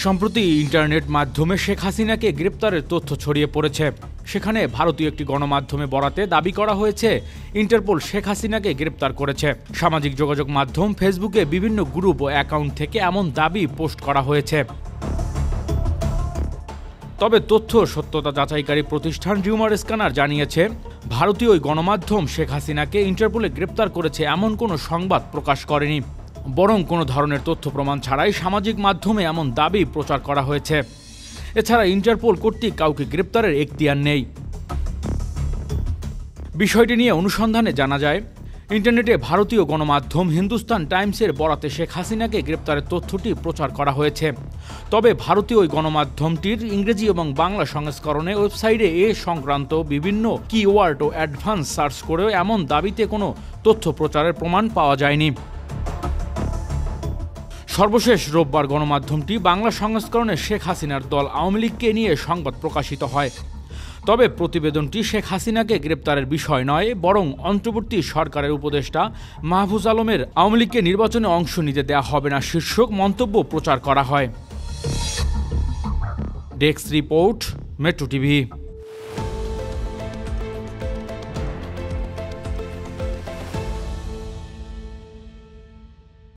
সম্প্রতি ইন্টারনেট মাধ্যমে শেখ হাসিনাকে গ্রেপ্তারের তথ্য ছড়িয়ে পড়েছে। সেখানে ভারতীয় একটি গণমাধ্যমে বরাতে দাবি করা হয়েছে ইন্টারপোল শেখ হাসিনাকে গ্রেপ্তার করেছে। সামাজিক যোগাযোগ মাধ্যম ফেসবুকে বিভিন্ন গ্রুপ ও অ্যাকাউন্ট থেকে এমন দাবি পোস্ট করা হয়েছে। তবে তথ্য সত্যতা যাচাইকারী প্রতিষ্ঠান রিউমার স্ক্যানার জানিয়েছে, ভারতীয় ওই গণমাধ্যম শেখ হাসিনাকে ইন্টারপোলে গ্রেপ্তার করেছে এমন কোনো সংবাদ প্রকাশ করেনি, বরং কোনো ধরনের তথ্য প্রমাণ ছাড়াই সামাজিক মাধ্যমে এমন দাবি প্রচার করা হয়েছে। এছাড়া ইন্টারপোল কর্তৃক কাউকে গ্রেপ্তারের এখতিয়ার নেই। বিষয়টি নিয়ে অনুসন্ধানে জানা যায়, ইন্টারনেটে ভারতীয় গণমাধ্যম হিন্দুস্তান টাইমসের বরাতে শেখ হাসিনাকে গ্রেপ্তারের তথ্যটি প্রচার করা হয়েছে। তবে ভারতীয় ওই গণমাধ্যমটির ইংরেজি এবং বাংলা সংস্করণে ওয়েবসাইটে এ সংক্রান্ত বিভিন্ন কিওয়ার্ড ও অ্যাডভান্স সার্চ করেও এমন দাবিতে কোনো তথ্য প্রচারের প্রমাণ পাওয়া যায়নি। সর্বশেষ রোববার গণমাধ্যমটি বাংলা সংস্করণে শেখ হাসিনার দল আওয়ামী লীগকে নিয়ে সংবাদ প্রকাশিত হয়। তবে প্রতিবেদনটি শেখ হাসিনাকে গ্রেপ্তারের বিষয় নয়, বরং অন্তর্বর্তী সরকারের উপদেষ্টা মাহফুজ আলমের আওয়ামী লীগকে নির্বাচনে অংশ নিতে দেওয়া হবে না শীর্ষক মন্তব্য প্রচার করা হয়। Desk report, metro TV.